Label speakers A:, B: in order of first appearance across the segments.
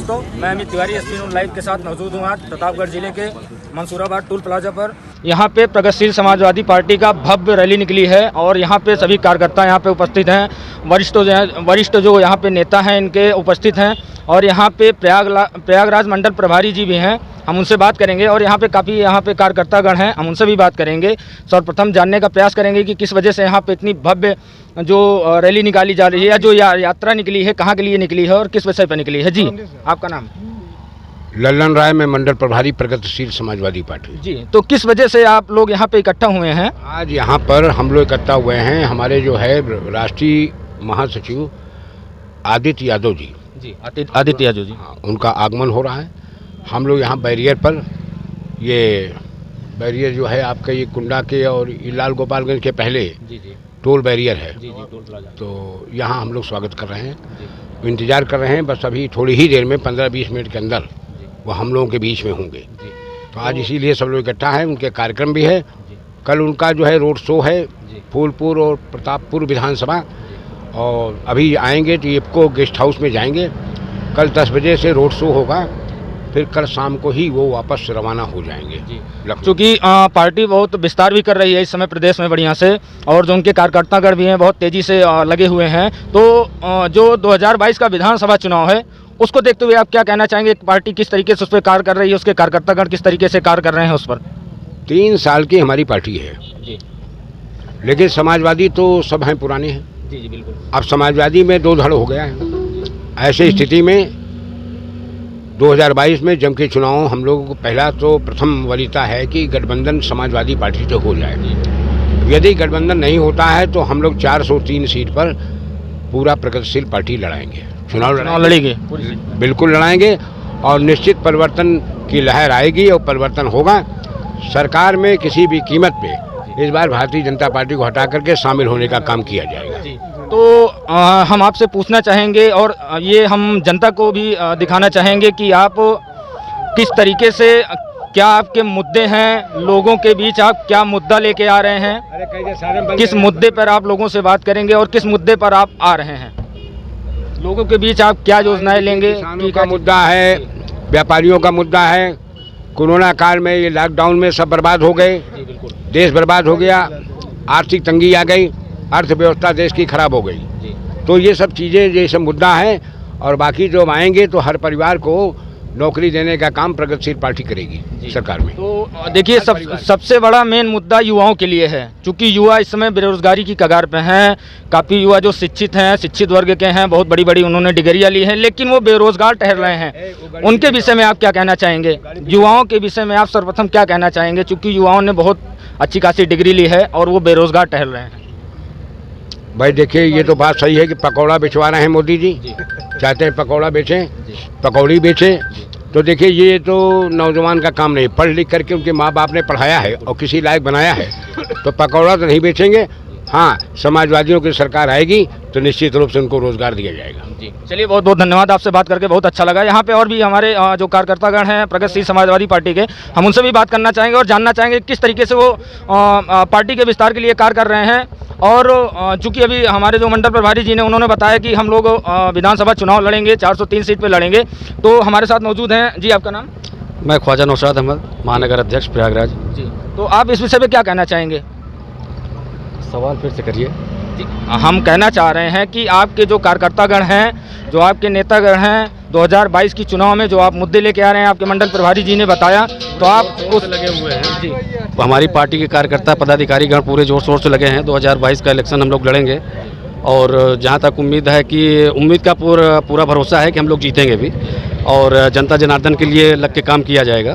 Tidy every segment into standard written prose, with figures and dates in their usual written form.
A: दोस्तों, मैं Amit Tiwari SP news live के साथ मौजूद हूँ आज प्रतापगढ़ जिले के मंसूराबाद टोल प्लाजा पर। यहाँ पे प्रगतिशील समाजवादी पार्टी का भव्य रैली निकली है और यहाँ पे सभी कार्यकर्ता यहाँ पे उपस्थित हैं। वरिष्ठ जो यहाँ पे नेता हैं इनके उपस्थित हैं और यहाँ पे प्रयागराज मंडल प्रभारी जी भी हैं, हम उनसे बात करेंगे और यहाँ पे कार्यकर्तागण हैं, हम उनसे भी बात करेंगे। सर्वप्रथम जानने का प्रयास करेंगे कि किस वजह से यहाँ पे इतनी भव्य जो रैली निकाली जा रही है या जो यात्रा निकली है, कहाँ के लिए निकली है और किस विषय पर निकली है। जी, आपका नाम?
B: लल्लन राय, मैं मंडल प्रभारी प्रगतिशील समाजवादी पार्टी।
A: जी, तो किस वजह से आप लोग यहाँ पे इकट्ठा हुए हैं?
B: आज यहाँ पर हम लोग इकट्ठा हुए हैं, हमारे जो है राष्ट्रीय महासचिव आदित्य यादव जी,
A: आदित्य यादव जी,
B: उनका आगमन हो रहा है। हम लोग यहाँ बैरियर पर, ये बैरियर जो है आपका ये कुंडा के और लाल गोपालगंज के पहले टोल बैरियर है,
A: टोल प्लाजा।
B: तो यहाँ हम लोग स्वागत कर रहे हैं, इंतजार कर रहे हैं। बस अभी थोड़ी ही देर में 15-20 मिनट के अंदर वो हम लोगों के बीच में होंगे। तो आज इसीलिए सब लोग इकट्ठा है। उनके कार्यक्रम भी है, कल उनका जो है रोड शो है फूलपुर और प्रतापपुर विधानसभा, और अभी आएंगे तो इफको गेस्ट हाउस में जाएंगे। कल 10 बजे से रोड शो होगा, फिर कल शाम को ही वो वापस रवाना हो जाएंगे।
A: क्योंकि पार्टी बहुत विस्तार भी कर रही है इस समय प्रदेश में बढ़िया से, और जो उनके कार्यकर्तागण भी हैं बहुत तेज़ी से लगे हुए हैं। तो जो 2022 का विधानसभा चुनाव है उसको देखते हुए आप क्या कहना चाहेंगे? पार्टी किस तरीके से उस पर कार्य कर रही है, उसके कार्यकर्तागण किस तरीके से कार्य कर रहे हैं उस पर?
B: 3 साल की हमारी पार्टी है
A: जी,
B: लेकिन समाजवादी तो सब हैं पुराने हैं।
A: जी बिल्कुल।
B: अब समाजवादी में 2 धड़ हो गया है। ऐसे स्थिति में 2022 में जम के चुनाव हम लोगों को पहला तो प्रथम वरीयता है कि गठबंधन समाजवादी पार्टी से हो जाए। यदि गठबंधन नहीं होता है तो हम लोग 403 सीट पर पूरा प्रगतिशील पार्टी लड़ाएंगे, चुनाव
A: लड़ेंगे,
B: बिल्कुल लड़ाएंगे, और निश्चित परिवर्तन की लहर आएगी और परिवर्तन होगा। सरकार में किसी भी कीमत पे इस बार भारतीय जनता पार्टी को हटा करके शामिल होने का काम किया जाएगा।
A: तो हम आपसे पूछना चाहेंगे और ये हम जनता को भी दिखाना चाहेंगे कि आप किस तरीके से, क्या आपके मुद्दे हैं लोगों के बीच, आप क्या मुद्दा लेके आ रहे हैं, किस मुद्दे पर आप लोगों से बात करेंगे और किस मुद्दे पर आप आ रहे हैं, लोगों के बीच आप क्या योजनाएं लेंगे?
B: किसानों का मुद्दा है, व्यापारियों का मुद्दा है। कोरोना काल में ये लॉकडाउन में सब बर्बाद हो गए, देश बर्बाद हो गया, आर्थिक तंगी आ गई, अर्थव्यवस्था देश की खराब हो गई। तो ये सब चीज़ें, ये सब मुद्दा है। और बाकी जो आएंगे तो हर परिवार को नौकरी देने का काम प्रगतिशील पार्टी करेगी सरकार में।
A: तो देखिए, सबसे बड़ा मेन मुद्दा युवाओं के लिए है, क्योंकि युवा इस समय बेरोजगारी की कगार पे हैं। काफ़ी युवा जो शिक्षित हैं, शिक्षित वर्ग के हैं, बहुत बड़ी बड़ी उन्होंने डिग्रियाँ ली हैं, लेकिन वो बेरोजगार ठहर रहे हैं। उनके विषय में आप क्या कहना चाहेंगे? युवाओं के विषय में आप सर्वप्रथम क्या कहना चाहेंगे, चूँकि युवाओं ने बहुत अच्छी खासी डिग्री ली है और वो बेरोजगार ठहर रहे हैं?
B: भाई देखिए, ये तो बात सही है कि पकौड़ा बेचवा रहे हैं मोदी जी, चाहते हैं पकौड़ा बेचें, पकौड़ी बेचें। तो देखिए, ये तो नौजवान का काम नहीं। पढ़ लिख करके उनके माँ बाप ने पढ़ाया है और किसी लायक बनाया है, तो पकौड़ा तो नहीं बेचेंगे। हाँ, समाजवादियों की सरकार आएगी तो निश्चित रूप से उनको रोजगार दिया जाएगा।
A: जी, चलिए, बहुत बहुत धन्यवाद, आपसे बात करके बहुत अच्छा लगा। यहाँ पे और भी हमारे जो कार्यकर्तागण हैं प्रगतिशील समाजवादी पार्टी के, हम उनसे भी बात करना चाहेंगे और जानना चाहेंगे किस तरीके से वो पार्टी के विस्तार के लिए कार्य कर रहे हैं। और चूँकि अभी हमारे जो मंडल प्रभारी जी ने उन्होंने बताया कि हम लोग विधानसभा चुनाव लड़ेंगे, 403 सीट पर लड़ेंगे, तो हमारे साथ मौजूद हैं। जी, आपका नाम?
C: मैं ख्वाजा नौशाद अहमद, महानगर अध्यक्ष प्रयागराज।
A: जी, तो आप इस विषय पर क्या कहना चाहेंगे?
C: सवाल फिर से करिए।
A: हम कहना चाह रहे हैं कि आपके जो कार्यकर्तागण हैं, जो आपके नेतागण हैं, 2022 की चुनाव में जो आप मुद्दे लेके आ रहे हैं, आपके मंडल प्रभारी जी ने बताया, तो आप उस लगे हुए हैं। जी,
C: हमारी पार्टी के कार्यकर्ता पदाधिकारी गण पूरे जोर शोर से लगे हैं। 2022 का इलेक्शन हम लोग लड़ेंगे और जहां तक उम्मीद है कि उम्मीद का पूरा भरोसा है कि हम लोग जीतेंगे भी, और जनता जनार्दन के लिए लग के काम किया जाएगा।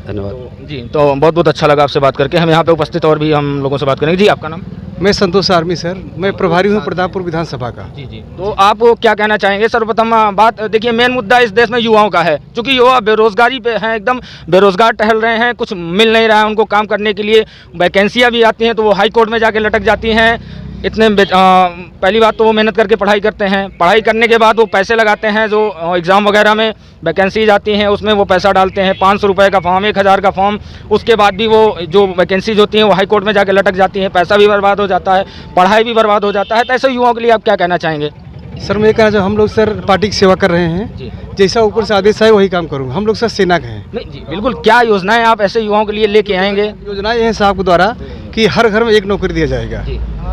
C: धन्यवाद।
A: जी, तो बहुत बहुत अच्छा लगा आपसे बात करके। हम यहाँ पे उपस्थित और भी हम लोगों से बात करेंगे। जी, आपका नाम?
D: मैं संतोष आर्मी सर, मैं प्रभारी हूँ प्रतापपुर विधानसभा का।
A: जी जी, तो आप क्या कहना चाहेंगे? सर्वप्रथम बात देखिए, मेन मुद्दा इस देश में युवाओं का है, क्योंकि युवा बेरोजगारी पे हैं, एकदम बेरोजगार टहल रहे हैं, कुछ मिल नहीं रहा है उनको काम करने के लिए। वैकेंसियाँ भी आती हैं तो वो हाई कोर्ट में जाके लटक जाती हैं। इतने पहली बात तो वो मेहनत करके पढ़ाई करते हैं, पढ़ाई करने के बाद वो पैसे लगाते हैं, जो एग्ज़ाम वगैरह में वैकेंसी जाती हैं उसमें वो पैसा डालते हैं, 500 रुपये का फॉर्म, 1000 का फॉर्म, उसके बाद भी वो जो वैकेंसीज होती हैं वो हाई कोर्ट में जाके लटक जाती हैं, पैसा भी बर्बाद हो जाता है, पढ़ाई भी बर्बाद हो जाता है। तो ऐसे युवाओं के लिए आप क्या कहना चाहेंगे?
D: सर मैं कहना चाहूँ हम लोग सर पार्टी की सेवा कर रहे हैं, जैसा ऊपर से आदेश है वही काम करूँगा। हम लोग सर सेना के हैं।
A: नहीं जी बिल्कुल, क्या योजनाएं आप ऐसे युवाओं के लिए लेके आएंगे?
D: योजना ये है साहब के द्वारा कि हर घर में एक नौकरी दिया जाएगा,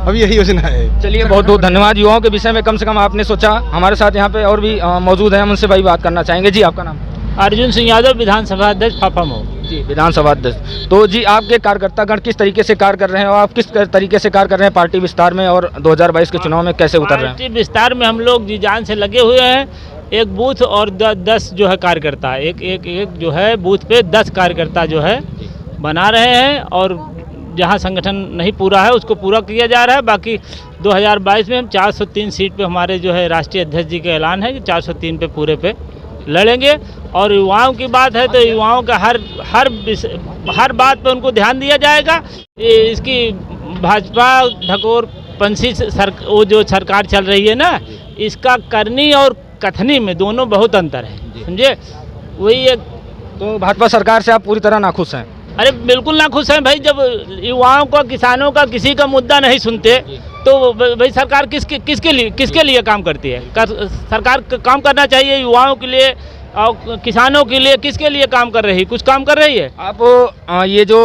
D: अब यही योजना है।
A: चलिए बहुत बहुत धन्यवाद। युवाओं के विषय में कम से कम आपने सोचा। हमारे साथ यहाँ पे और भी मौजूद हैं, हम उनसे भाई बात करना चाहेंगे। जी आपका नाम?
E: अर्जुन सिंह यादव, विधानसभा अध्यक्ष फाफामऊ।
A: जी विधानसभा अध्यक्ष। तो जी आपके कार्यकर्तागण किस तरीके से कार्य कर रहे हैं और आप किस तरीके से कार्य कर रहे हैं पार्टी विस्तार में और 2022 के चुनाव में कैसे उतर रहे हैं?
E: पार्टी विस्तार में हम लोग जी जान से लगे हुए हैं। एक बूथ और 10 जो है कार्यकर्ता, एक जो है बूथ पे 10 कार्यकर्ता जो है बना रहे हैं, और जहां संगठन नहीं पूरा है उसको पूरा किया जा रहा है। बाकी 2022 में हम 403 सीट पे हमारे जो है राष्ट्रीय अध्यक्ष जी का ऐलान है कि 403 पे पूरे पे लड़ेंगे। और युवाओं की बात है तो युवाओं का हर बात पे उनको ध्यान दिया जाएगा। इसकी भाजपा ढकोर पंथी वो जो सरकार चल रही है ना, इसका करनी और कथनी में दोनों बहुत अंतर है, समझे? वही एक।
A: तो भाजपा सरकार से आप पूरी तरह नाखुश हैं?
E: अरे बिल्कुल नाखुश हैं भाई। जब युवाओं का, किसानों का, किसी का मुद्दा नहीं सुनते तो भाई सरकार किसके लिए काम करती है? सरकार काम करना चाहिए युवाओं के लिए और किसानों के लिए। किसके लिए काम कर रही है? कुछ काम कर रही है?
A: आप ये जो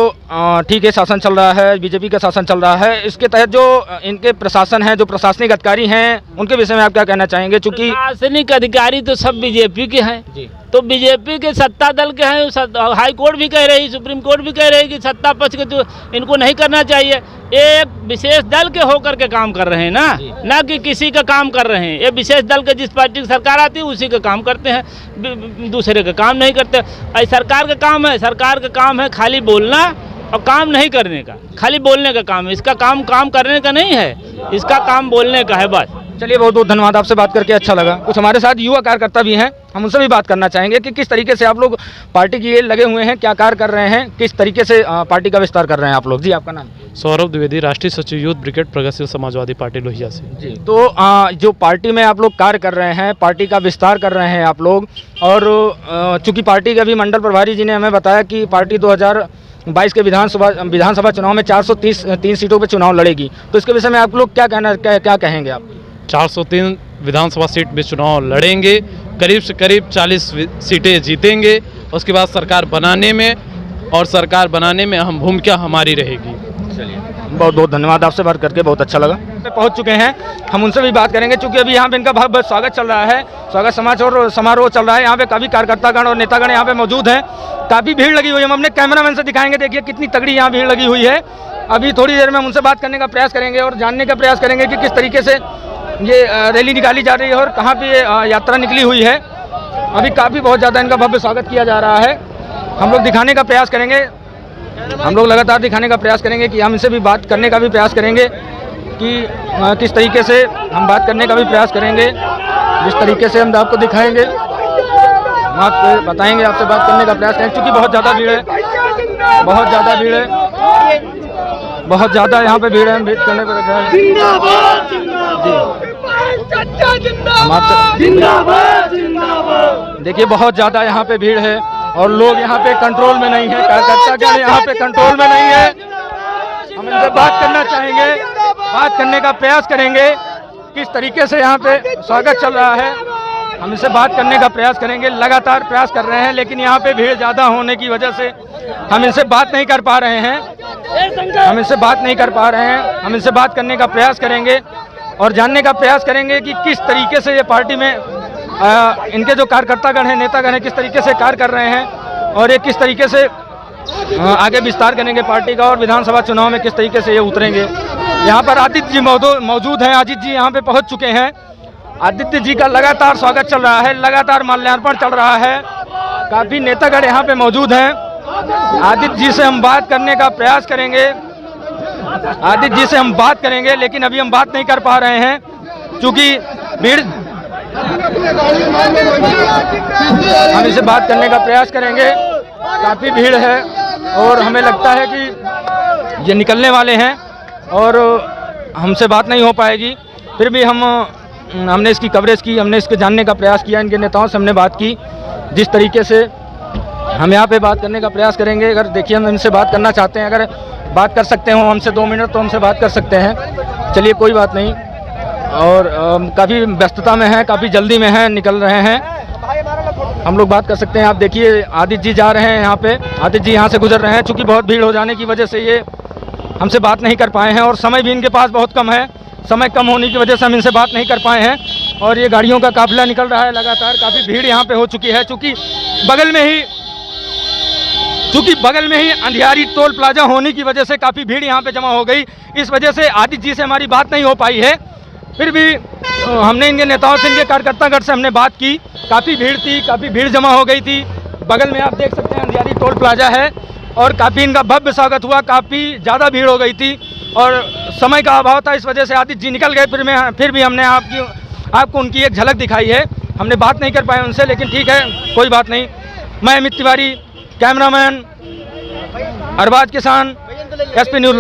A: ठीक है शासन चल रहा है, बीजेपी का शासन चल रहा है, इसके तहत जो इनके प्रशासन है, जो प्रशासनिक अधिकारी हैं, उनके विषय में आप क्या कहना चाहेंगे? चूंकि
E: प्रशासनिक अधिकारी तो सब बीजेपी के हैं जी, तो बीजेपी के सत्ता दल के हैं। हाई कोर्ट भी कह रही, सुप्रीम कोर्ट भी कह रही कि सत्ता पक्ष के तो इनको नहीं करना चाहिए। एक विशेष दल के होकर के काम कर रहे हैं ना कि किसी का काम कर रहे हैं। ये विशेष दल के जिस पार्टी की सरकार आती है उसी का काम करते हैं, दूसरे का काम नहीं करते। सरकार का काम है खाली बोलना और काम नहीं करने का। खाली बोलने का काम है, इसका काम करने का नहीं है, इसका काम बोलने का है बस।
A: चलिए बहुत बहुत धन्यवाद, आपसे बात करके अच्छा लगा। कुछ हमारे साथ युवा कार्यकर्ता भी हैं, हम उनसे भी बात करना चाहेंगे कि किस तरीके से आप लोग पार्टी के लिए लगे हुए हैं, क्या कार्य कर रहे हैं, किस तरीके से पार्टी का विस्तार कर रहे हैं आप लोग। जी आपका नाम?
F: सौरभ द्विवेदी, राष्ट्रीय सचिव यूथ ब्रिगेड प्रगतिशील समाजवादी पार्टी लोहिया से।
A: जी तो जो पार्टी में आप लोग कार्य कर रहे हैं, पार्टी का विस्तार कर रहे हैं आप लोग, और चूंकि पार्टी के अभी मंडल प्रभारी जी ने हमें बताया कि पार्टी 2022 के विधानसभा चुनाव में 433 सीटों पर चुनाव लड़ेगी, तो इसके विषय में आप लोग क्या कहेंगे? आप
F: 403 विधानसभा सीट में चुनाव लड़ेंगे, करीब से करीब 40 सीटें जीतेंगे। उसके बाद सरकार बनाने में अहम भूमिका हमारी रहेगी।
A: चलिए बहुत बहुत धन्यवाद, आपसे बात करके बहुत अच्छा लगा। पहुंच चुके हैं, हम उनसे भी बात करेंगे क्योंकि अभी यहाँ पे इनका भव्य स्वागत चल रहा है, स्वागत समारोह चल रहा है। यहाँ पे काफ़ी कार्यकर्तागण और नेतागण यहाँ पे मौजूद हैं, काफ़ी भीड़ लगी हुई है। हम अपने कैमरामैन से दिखाएंगे, देखिए कितनी तगड़ी यहाँ भीड़ लगी हुई है। अभी थोड़ी देर में हम उनसे बात करने का प्रयास करेंगे और जानने का प्रयास करेंगे कि किस तरीके से ये रैली निकाली जा रही है और कहाँ पे यात्रा निकली हुई है। अभी काफ़ी बहुत ज़्यादा इनका भव्य स्वागत किया जा रहा है। हम लोग दिखाने का प्रयास करेंगे, हम लोग लगातार दिखाने का प्रयास करेंगे कि हम इनसे भी बात करने का भी प्रयास करेंगे कि किस तरीके से हम बात करने का भी प्रयास करेंगे। जिस तरीके से हम आपको दिखाएंगे, हम आपको बताएंगे, आपसे बात करने का प्रयास करेंगे। क्योंकि बहुत ज़्यादा भीड़ है, बहुत ज़्यादा भीड़ है, बहुत ज़्यादा यहाँ पे भीड़ है। हम वेट करने पर रखे हैं जी। हम आपसे देखिए बहुत ज़्यादा यहाँ पे भीड़ है और लोग यहाँ पे कंट्रोल में नहीं है, कार्यकर्ता यहाँ पे कंट्रोल में नहीं है। हम इनसे बात करना चाहेंगे, बात करने का प्रयास करेंगे किस तरीके से यहाँ पे स्वागत चल रहा है। हम इनसे बात करने का प्रयास करेंगे, लगातार प्रयास कर रहे हैं, लेकिन यहाँ पे भीड़ ज़्यादा होने की वजह से हम इनसे बात नहीं कर पा रहे हैं। हम इनसे बात नहीं कर पा रहे हैं। हम इनसे बात करने का प्रयास करेंगे और जानने का प्रयास करेंगे कि किस तरीके से ये पार्टी में इनके जो कार्यकर्तागण हैं, नेतागण हैं, किस तरीके से कार्य कर रहे हैं और ये किस तरीके से आगे विस्तार करेंगे पार्टी का और विधानसभा चुनाव में किस तरीके से ये उतरेंगे। यहाँ पर आदित्य जी मौजूद हैं। आदित्य जी यहाँ पे पहुँच चुके हैं। आदित्य जी का लगातार स्वागत चल रहा है, लगातार माल्यार्पण चल रहा है, काफ़ी नेतागण यहाँ पे मौजूद हैं। आदित्य जी से हम बात करने का प्रयास करेंगे, आदित्य जी से हम बात करेंगे, लेकिन अभी हम बात नहीं कर पा रहे हैं क्योंकि भीड़। हम इसे बात करने का प्रयास करेंगे, काफ़ी भीड़ है और हमें लगता है कि ये निकलने वाले हैं और हमसे बात नहीं हो पाएगी। फिर भी हमने इसकी कवरेज की, हमने इसके जानने का प्रयास किया, इनके नेताओं से हमने बात की। जिस तरीके से हम यहाँ पे बात करने का प्रयास करेंगे, अगर देखिए हम इनसे बात करना चाहते हैं, अगर बात कर सकते हो हमसे 2 मिनट तो हमसे बात कर सकते हैं। चलिए कोई बात नहीं, और काफ़ी व्यस्तता में हैं, काफ़ी जल्दी में हैं, निकल रहे हैं। हम लोग बात कर सकते हैं। आप देखिए आदित्य जी जा रहे हैं यहाँ पे, आदित्य जी यहाँ से गुजर रहे हैं। चूँकि बहुत भीड़ हो जाने की वजह से ये हमसे बात नहीं कर पाए हैं और समय भी इनके पास बहुत कम है। समय कम होने की वजह से हम इनसे बात नहीं कर पाए हैं। और ये गाड़ियों का काफिला निकल रहा है लगातार, काफ़ी भीड़ यहाँ पे हो चुकी है। चूँकि बगल में ही अंधियारी टोल प्लाजा होने की वजह से काफ़ी भीड़ यहाँ पे जमा हो गई। इस वजह से आदित्य जी से हमारी बात नहीं हो पाई है। फिर भी हमने इनके नेताओं से, इनके कार्यकर्तागण से हमने बात की। काफ़ी भीड़ थी, काफ़ी भीड़ जमा हो गई थी। बगल में आप देख सकते हैं अंधियारी टोल प्लाजा है और काफ़ी इनका भव्य स्वागत हुआ। काफ़ी ज़्यादा भीड़ हो गई थी और समय का अभाव था, इस वजह से आदित्य जी निकल गए। फिर भी हमने आपको उनकी एक झलक दिखाई है। हमने बात नहीं कर पाए उनसे, लेकिन ठीक है, कोई बात नहीं। मैं अमित तिवारी, कैमरामैन अरबाज किसान, SP न्यूज़।